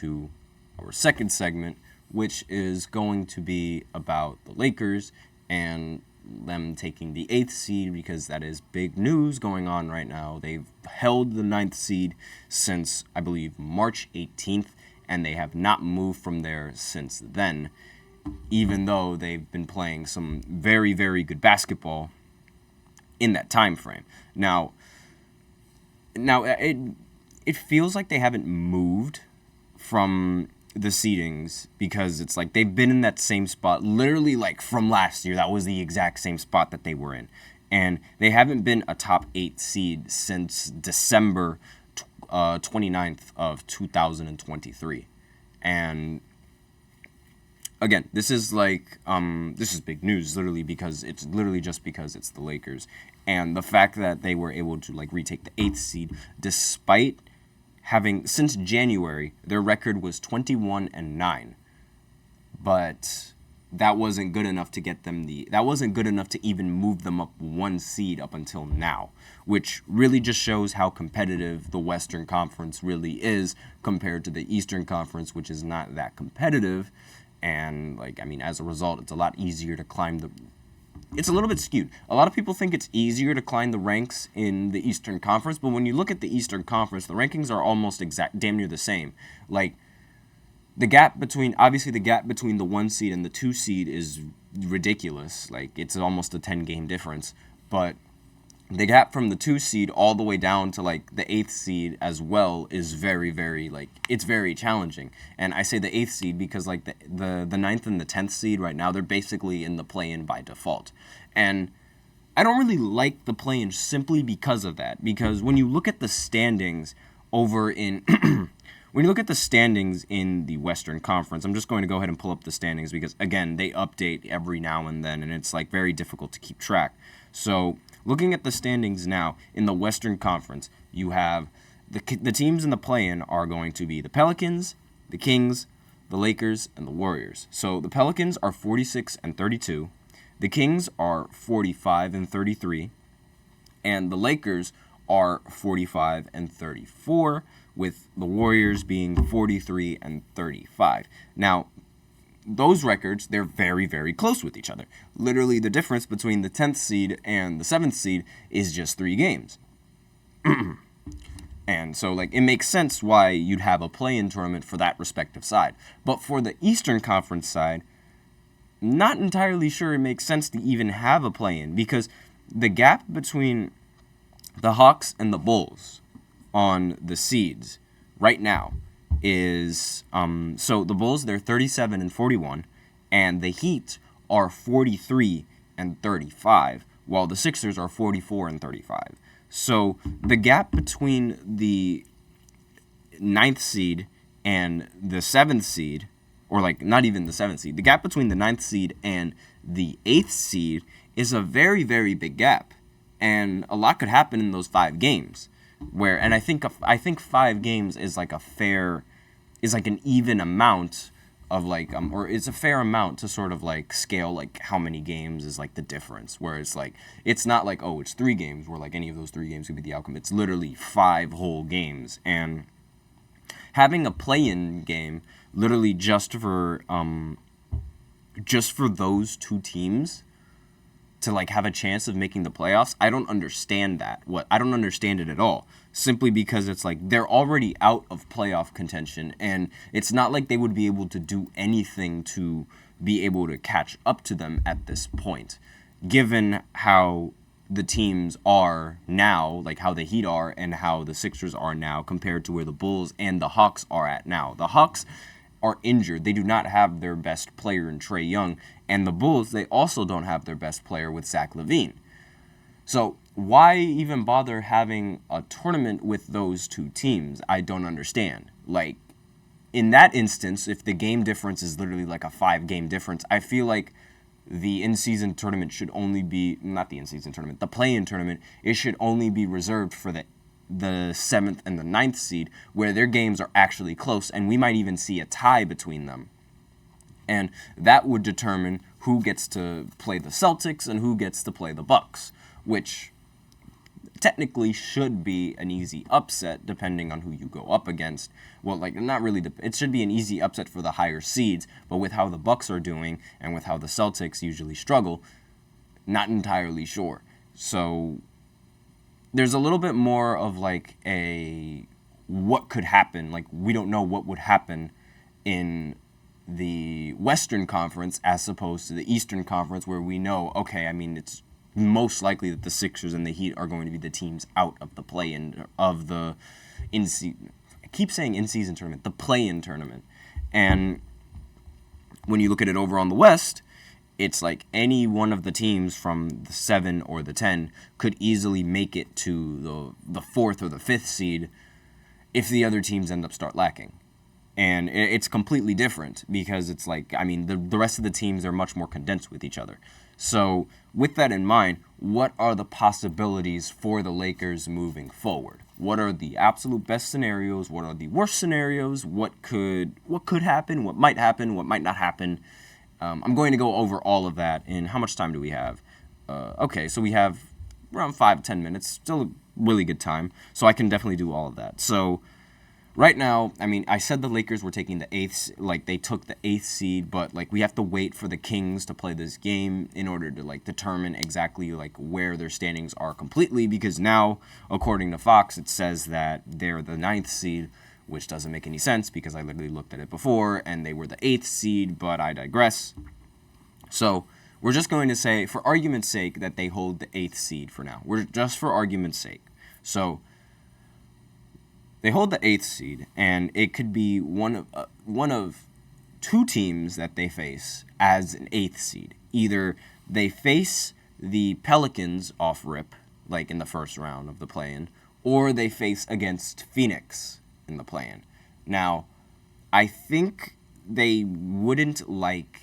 to our second segment, which is going to be about the Lakers and them taking the 8th seed, because that is big news going on right now. They've held the 9th seed since, I believe, March 18th, and they have not moved from there since then, even though they've been playing some very, very good basketball in that time frame. Now it feels like they haven't moved from the seedings, because it's like they've been in that same spot literally like from last year. That was the exact same spot that they were in, and they haven't been a top 8 seed since December 29th of 2023. And again, this is big news, literally, because it's the Lakers, and the fact that they were able to like retake the 8th seed despite having, since January, their record was 21-9, but that wasn't good enough to get them that wasn't good enough to even move them up 1 seed up until now, which really just shows how competitive the Western Conference really is compared to the Eastern Conference, which is not that competitive. And as a result, it's a lot easier to climb it's a little bit skewed. A lot of people think it's easier to climb the ranks in the Eastern Conference, but when you look at the Eastern Conference, the rankings are almost damn near the same. Like, the gap between the 1 seed and the 2 seed is ridiculous. Like, it's almost a 10-game difference. But the gap from the 2 seed all the way down to like the 8th seed as well is very, very, it's very challenging. And I say the 8th seed because like the 9th and the 10th seed right now, they're basically in the play-in by default. And I don't really like the play-in simply because of that. Because when you look at the standings over in when you look at the standings in the Western Conference, I'm just going to go ahead and pull up the standings because, again, they update every now and then, and it's like very difficult to keep track. So looking at the standings now in the Western Conference, you have the teams in the play-in are going to be the Pelicans, the Kings, the Lakers, and the Warriors. So the Pelicans are 46-32, the Kings are 45-33, and the Lakers are 45-34, with the Warriors being 43-35. Now, those records, they're very, very close with each other. Literally, the difference between the 10th seed and the 7th seed is just 3 games. And so, it makes sense why you'd have a play-in tournament for that respective side. But for the Eastern Conference side, not entirely sure it makes sense to even have a play-in, because the gap between the Hawks and the Bulls on the seeds right now is so the Bulls, they're 37-41, and the Heat are 43-35, while the Sixers are 44-35. So the gap between the 9th seed and the 7th seed, or not even the 7th seed, the gap between the 9th seed and the 8th seed is a very, very big gap, and a lot could happen in those 5 games. And I think 5 games is an even amount of or it's a fair amount to sort of scale how many games is the difference, where it's not it's 3 games where any of those 3 games could be the outcome. It's literally 5 whole games, and having a play-in game literally just for those 2 teams to have a chance of making the playoffs, I don't understand that. I don't understand it at all. Simply because it's they're already out of playoff contention, and it's not like they would be able to do anything to be able to catch up to them at this point, given how the teams are now, how the Heat are and how the Sixers are now compared to where the Bulls and the Hawks are at now. The Hawks are injured. They do not have their best player in Trae Young, and the Bulls, they also don't have their best player with Zach LaVine. So why even bother having a tournament with those 2 teams? I don't understand. In that instance, if the game difference is literally a 5-game difference, I feel like the in-season tournament should only be, not the in-season tournament, the play-in tournament, it should only be reserved for the 7th and the 9th seed, where their games are actually close, and we might even see a tie between them. And that would determine who gets to play the Celtics and who gets to play the Bucks, which technically should be an easy upset depending on who you go up against. Well, like, not really, it should be an easy upset for the higher seeds, but with how the Bucks are doing and with how the Celtics usually struggle, not entirely sure. So there's a little bit more of like a what could happen. Like, we don't know what would happen in the Western Conference as opposed to the Eastern Conference, where we know, okay, I mean, it's most likely that the Sixers and the Heat are going to be the teams out of the play-in of the I keep saying in-season tournament, the play-in tournament. And when you look at it over on the West, it's like any one of the teams from the 7 or the 10 could easily make it to the 4th or the 5th seed if the other teams end up start lacking. And it's completely different because it's like, I mean, the rest of the teams are much more condensed with each other. So with that in mind, what are the possibilities for the Lakers moving forward? What are the absolute best scenarios? What are the worst scenarios? What could happen? What might happen? What might not happen? I'm going to go over all of that. And how much time do we have? Okay, so we have around 5 to 10 minutes. Still a really good time. So I can definitely do all of that. So right now, I mean, I said the Lakers were taking the 8th, like they took the 8th seed, but like we have to wait for the Kings to play this game in order to like determine exactly like where their standings are completely, because now, according to Fox, it says that they're the 9th seed, which doesn't make any sense because I literally looked at it before and they were the 8th seed, but I digress. So we're just going to say, for argument's sake, that they hold the 8th seed for now. We're just for argument's sake. So they hold the 8th seed, and it could be one of two teams that they face as an 8th seed. Either they face the Pelicans off rip, like in the first round of the play-in, or they face against Phoenix in the play-in. Now, I think they wouldn't like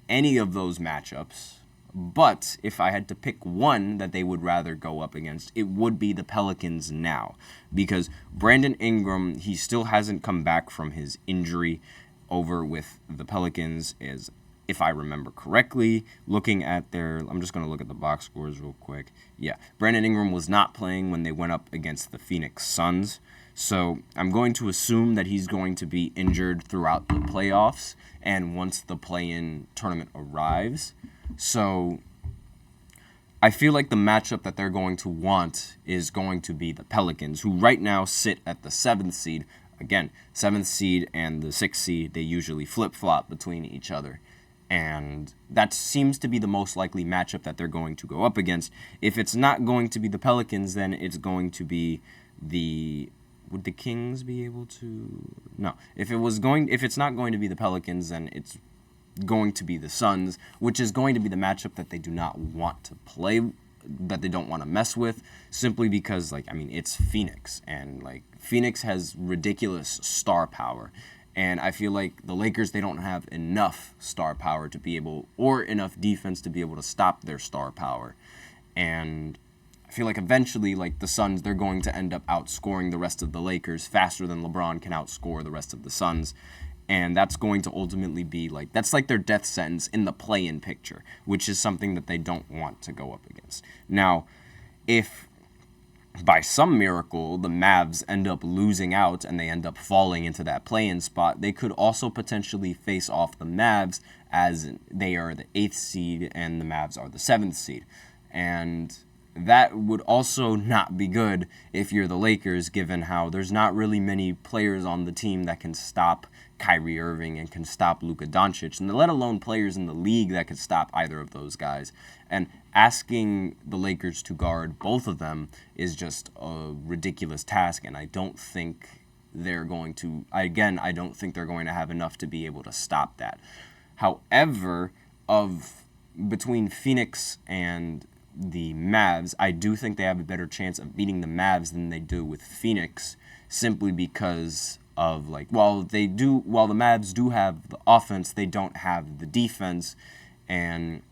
any of those matchups, but if I had to pick one that they would rather go up against, it would be the Pelicans now. Because Brandon Ingram, he still hasn't come back from his injury over with the Pelicans, is, if I remember correctly, looking at I'm just going to look at the box scores real quick. Yeah, Brandon Ingram was not playing when they went up against the Phoenix Suns. So I'm going to assume that he's going to be injured throughout the playoffs and once the play-in tournament arrives. So I feel like the matchup that they're going to want is going to be the Pelicans, who right now sit at the 7th seed. Again, 7th seed and the 6th seed, they usually flip-flop between each other. And that seems to be the most likely matchup that they're going to go up against. If it's not going to be the Pelicans, then it's going to be would the Kings be able to? No. If it's not going to be the Pelicans, then it's going to be the Suns, which is going to be the matchup that they do not want to play, that they don't want to mess with, simply because, like, I mean, it's Phoenix, and, like, Phoenix has ridiculous star power, and I feel like the Lakers, they don't have enough star power to be able, or enough defense to be able to stop their star power, and I feel like eventually, like, the Suns, they're going to end up outscoring the rest of the Lakers faster than LeBron can outscore the rest of the Suns. And that's going to ultimately be, like, that's like their death sentence in the play-in picture, which is something that they don't want to go up against. Now, if by some miracle the Mavs end up losing out and they end up falling into that play-in spot, they could also potentially face off the Mavs, as they are the 8th seed and the Mavs are the 7th seed. And that would also not be good if you're the Lakers, given how there's not really many players on the team that can stop Kyrie Irving and can stop Luka Doncic, and let alone players in the league that could stop either of those guys. And asking the Lakers to guard both of them is just a ridiculous task, and I don't think they're going to, I don't think they're going to have enough to be able to stop that. However, between Phoenix and the Mavs, I do think they have a better chance of beating the Mavs than they do with Phoenix, simply because of, like, while the Mavs do have the offense, they don't have the defense, and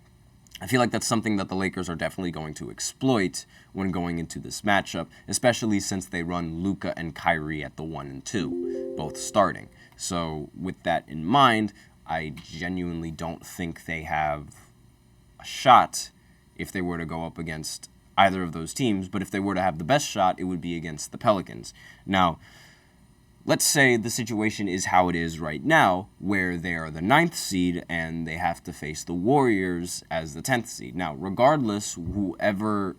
I feel like that's something that the Lakers are definitely going to exploit when going into this matchup, especially since they run Luka and Kyrie at the 1 and 2, both starting. So with that in mind, I genuinely don't think they have a shot if they were to go up against either of those teams, but if they were to have the best shot, it would be against the Pelicans. Now, let's say the situation is how it is right now, where they are the 9th seed and they have to face the Warriors as the 10th seed. Now, regardless, whichever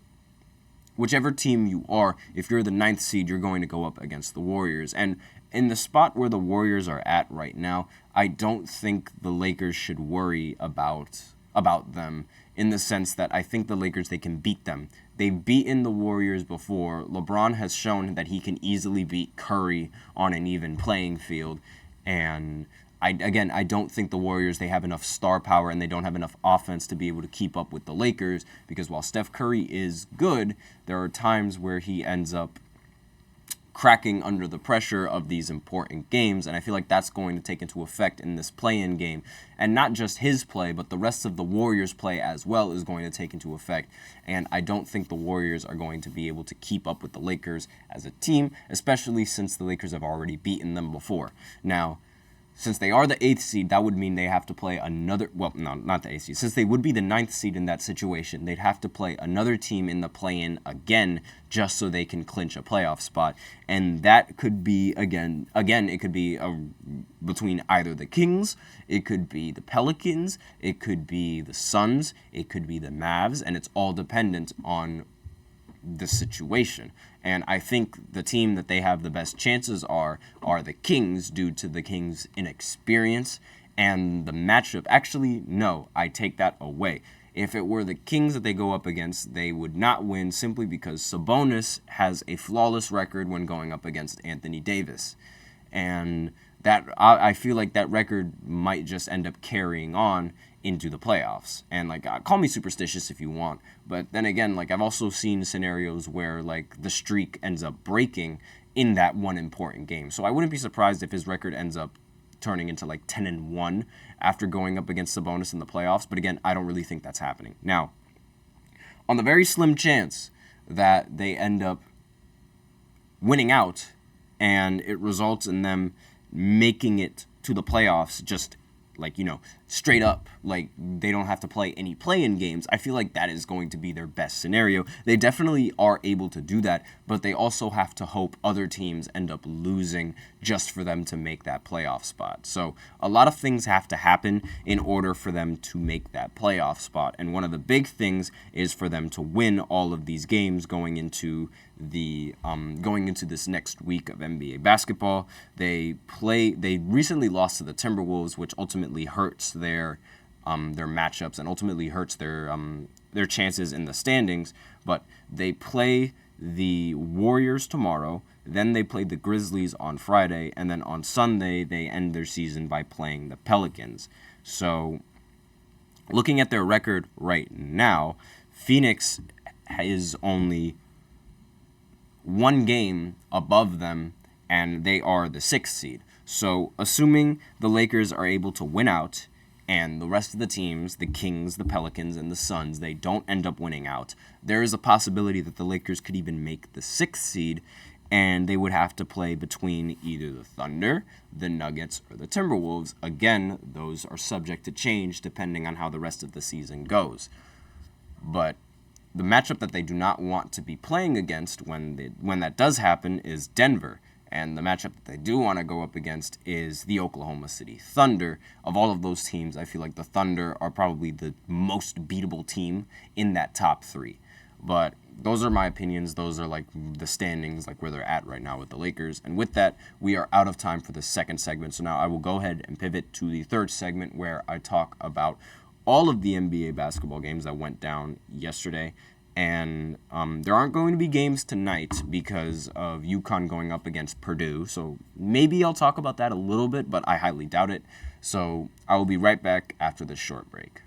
team you are, if you're the 9th seed, you're going to go up against the Warriors. And in the spot where the Warriors are at right now, I don't think the Lakers should worry about them, in the sense that I think the Lakers, they can beat them. They've beaten the Warriors before. LeBron has shown that he can easily beat Curry on an even playing field. And I don't think the Warriors, they have enough star power and they don't have enough offense to be able to keep up with the Lakers, because while Steph Curry is good, there are times where he ends up cracking under the pressure of these important games, and I feel like that's going to take into effect in this play-in game. And not just his play, but the rest of the Warriors' play as well is going to take into effect, and I don't think the Warriors are going to be able to keep up with the Lakers as a team, especially since the Lakers have already beaten them before. Now, since they are the 8th seed, that would mean they have to play another... Well, no, not the 8th seed. Since they would be the 9th seed in that situation, they'd have to play another team in the play-in again just so they can clinch a playoff spot. And that could be, again, it could be between either the Kings, it could be the Pelicans, it could be the Suns, it could be the Mavs, and it's all dependent on the situation. And I think the team that they have the best chances are the Kings, due to the Kings' inexperience and the matchup. Actually, no, I take that away. If it were the Kings that they go up against, they would not win, simply because Sabonis has a flawless record when going up against Anthony Davis. And that I feel like that record might just end up carrying on into the playoffs. And like, call me superstitious if you want, but then again, like, I've also seen scenarios where like the streak ends up breaking in that one important game. So I wouldn't be surprised if his record ends up turning into like 10-1 after going up against Sabonis in the playoffs. But again, I don't really think that's happening. Now, on the very slim chance that they end up winning out and it results in them making it to the playoffs, just like, straight up, like they don't have to play any play-in games, I feel like that is going to be their best scenario. They definitely are able to do that, but they also have to hope other teams end up losing just for them to make that playoff spot. So a lot of things have to happen in order for them to make that playoff spot, and one of the big things is for them to win all of these games going into this next week of NBA basketball. They recently lost to the Timberwolves, which ultimately hurts their matchups and ultimately hurts their chances in the standings. But they play the Warriors tomorrow, then they play the Grizzlies on Friday, and then on Sunday they end their season by playing the Pelicans. So looking at their record right now, Phoenix is only one game above them, and they are the 6th seed. So assuming the Lakers are able to win out, and the rest of the teams, the Kings, the Pelicans, and the Suns, they don't end up winning out, there is a possibility that the Lakers could even make the 6th seed, and they would have to play between either the Thunder, the Nuggets, or the Timberwolves. Again, those are subject to change depending on how the rest of the season goes. But the matchup that they do not want to be playing against when that does happen is Denver. And the matchup that they do want to go up against is the Oklahoma City Thunder. Of all of those teams, I feel like the Thunder are probably the most beatable team in that top 3. But those are my opinions. Those are like the standings, like where they're at right now with the Lakers. And with that, we are out of time for the second segment. So now I will go ahead and pivot to the third segment, where I talk about all of the NBA basketball games that went down yesterday. And there aren't going to be games tonight because of UConn going up against Purdue. So maybe I'll talk about that a little bit, but I highly doubt it. So I will be right back after this short break.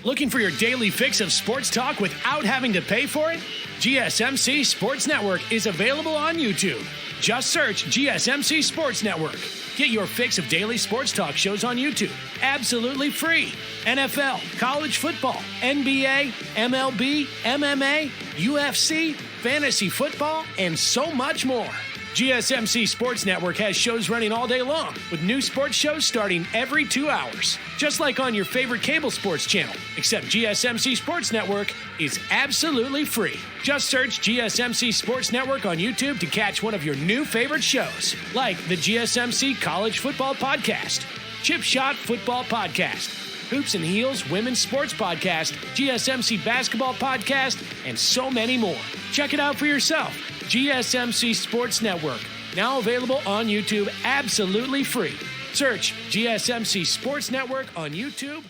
Looking for your daily fix of sports talk without having to pay for it? GSMC Sports Network is available on YouTube. Just search GSMC Sports Network. Get your fix of daily sports talk shows on YouTube, absolutely free. NFL, college football, NBA, MLB, MMA, UFC, fantasy football, and so much more. GSMC Sports Network has shows running all day long, with new sports shows starting every 2 hours. Just like on your favorite cable sports channel, except GSMC Sports Network is absolutely free. Just search GSMC Sports Network on YouTube to catch one of your new favorite shows, like the GSMC College Football Podcast, Chip Shot Football Podcast, Hoops and Heels Women's Sports Podcast, GSMC Basketball Podcast, and so many more. Check it out for yourself. GSMC Sports Network, now available on YouTube absolutely free. Search GSMC Sports Network on YouTube